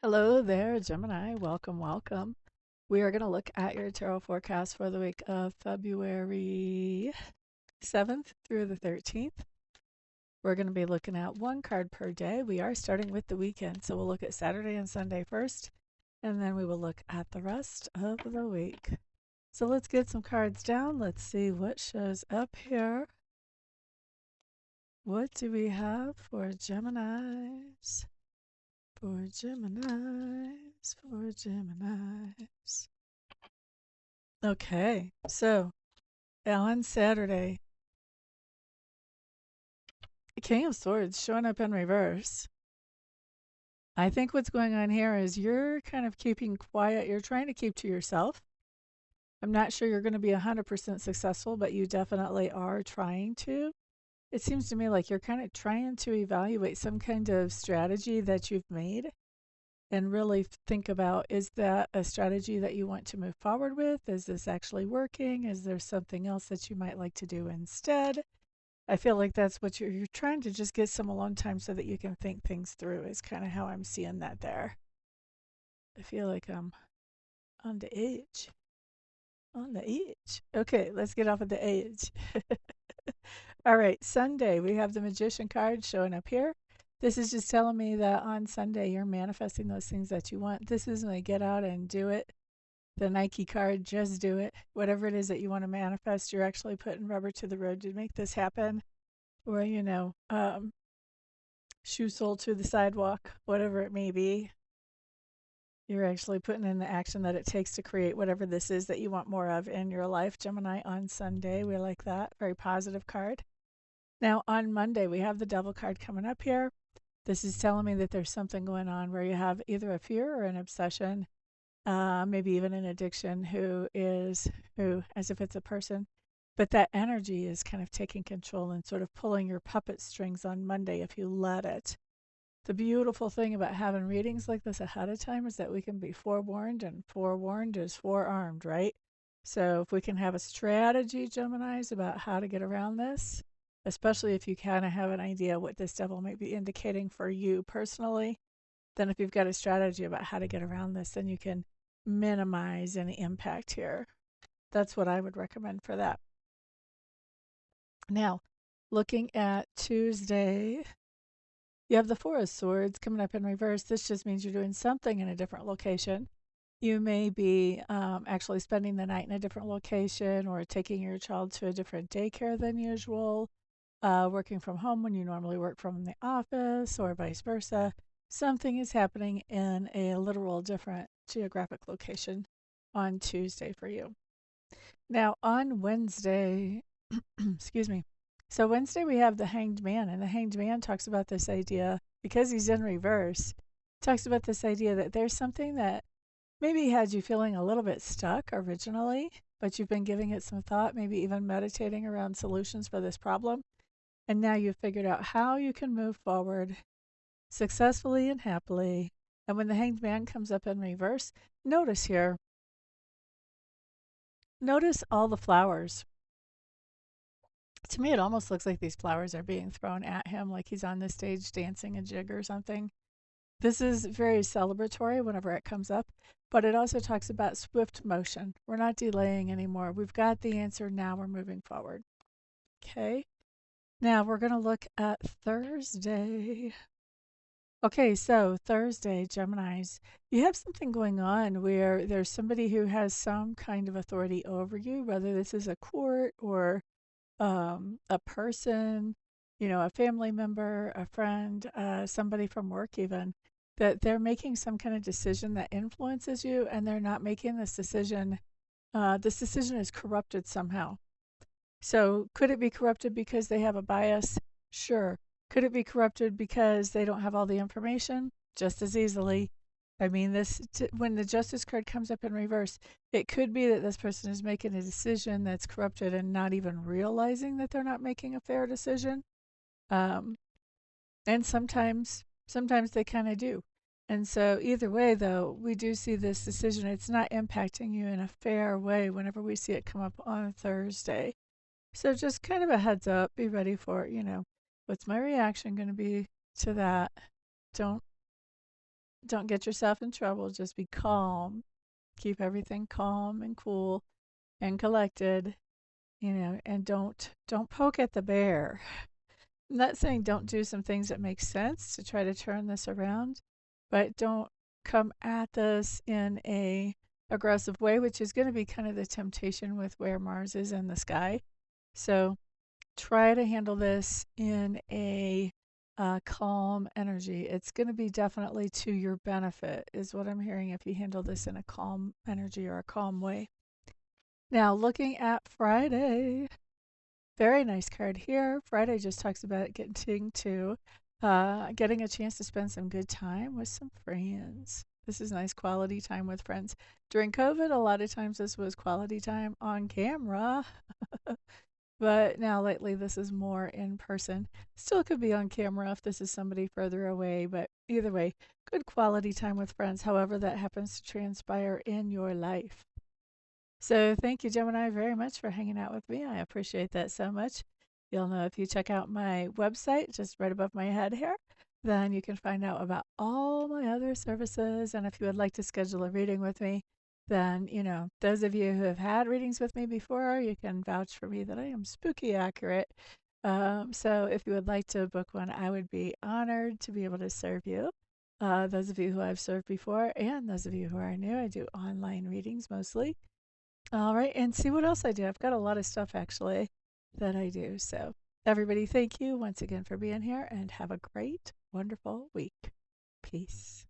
Hello there, Gemini. Welcome, welcome. We are going to look at your tarot forecast for the week of February 7th through the 13th. We're going to be looking at one card per day. We are starting with the weekend, so we'll look at Saturday and Sunday first, and then we will look at the rest of the week. So let's get some cards down. Let's see what shows up here. What do we have for Geminis? For Geminis. Okay, so on Saturday, King of Swords showing up in reverse. I think what's going on here is you're kind of keeping quiet. You're trying to keep to yourself. I'm not sure you're going to be 100% successful, but you definitely are trying to. It seems to me like you're kind of trying to evaluate some kind of strategy that you've made and really think about, is that a strategy that you want to move forward with? Is this actually working? Is there something else that you might like to do instead? I feel like that's what you're trying to just get some alone time so that you can think things through, is kind of how I'm seeing that there. I feel like I'm on the edge. On the edge. Okay, let's get off of the edge. All right, Sunday, we have the Magician card showing up here. This is just telling me that on Sunday you're manifesting those things that you want. This is when get out and do it. The Nike card, just do it. Whatever it is that you want to manifest, you're actually putting rubber to the road to make this happen. Or, shoe sole to the sidewalk, whatever it may be. You're actually putting in the action that it takes to create whatever this is that you want more of in your life. Gemini on Sunday, we like that. Very positive card. Now on Monday, we have the Devil card coming up here. This is telling me that there's something going on where you have either a fear or an obsession, maybe even an addiction, who, as if it's a person, but that energy is kind of taking control and sort of pulling your puppet strings on Monday if you let it. The beautiful thing about having readings like this ahead of time is that we can be forewarned, and forewarned is forearmed, right? So if we can have a strategy, Geminis, about how to get around this, especially if you kind of have an idea what this devil might be indicating for you personally, then if you've got a strategy about how to get around this, then you can minimize any impact here. That's what I would recommend for that. Now, looking at Tuesday, you have the Four of Swords coming up in reverse. This just means you're doing something in a different location. You may be actually spending the night in a different location, or taking your child to a different daycare than usual, working from home when you normally work from the office, or vice versa. Something is happening in a literal different geographic location on Tuesday for you. Now, on Wednesday, excuse me. So, Wednesday we have the Hanged Man, and the Hanged Man talks about this idea, because he's in reverse, talks about this idea that there's something that maybe had you feeling a little bit stuck originally, but you've been giving it some thought, maybe even meditating around solutions for this problem. And now you've figured out how you can move forward successfully and happily. And when the Hanged Man comes up in reverse, notice here, notice all the flowers. To me, it almost looks like these flowers are being thrown at him, like he's on the stage dancing a jig or something. This is very celebratory whenever it comes up, but it also talks about swift motion. We're not delaying anymore. We've got the answer now. We're moving forward. Okay. Now we're going to look at Thursday. Okay, so Thursday, Geminis, you have something going on where there's somebody who has some kind of authority over you, whether this is a court or a person, a family member, a friend, somebody from work even, that they're making some kind of decision that influences you, and they're not making this decision. This decision is corrupted somehow. So could it be corrupted because they have a bias? Sure. Could it be corrupted because they don't have all the information? Just as easily. I mean, when the Justice card comes up in reverse, it could be that this person is making a decision that's corrupted and not even realizing that they're not making a fair decision. Um, and sometimes they kind of do. And so either way, though, we do see this decision. It's not impacting you in a fair way whenever we see it come up on Thursday. So just kind of a heads up, be ready for, what's my reaction going to be to that? Don't don't get yourself in trouble. Just be calm. Keep everything calm and cool and collected, and don't poke at the bear. I'm not saying don't do some things that make sense to try to turn this around, but don't come at this in a aggressive way, which is going to be kind of the temptation with where Mars is in the sky. So try to handle this in a calm energy. It's going to be definitely to your benefit, is what I'm hearing, if you handle this in a calm energy or a calm way. Now, looking at Friday, very nice card here. Friday just talks about getting a chance to spend some good time with some friends. This is nice quality time with friends. During COVID, a lot of times this was quality time on camera. But now lately, this is more in person. Still could be on camera if this is somebody further away, but either way, good quality time with friends, however that happens to transpire in your life. So thank you, Gemini, very much for hanging out with me. I appreciate that so much. You'll know if you check out my website, just right above my head here, then you can find out about all my other services. And if you would like to schedule a reading with me, then, those of you who have had readings with me before, you can vouch for me that I am spooky accurate. So if you would like to book one, I would be honored to be able to serve you. Those of you who I've served before and those of you who are new, I do online readings mostly. All right, and see what else I do. I've got a lot of stuff actually that I do. So, everybody, thank you once again for being here and have a great, wonderful week. Peace.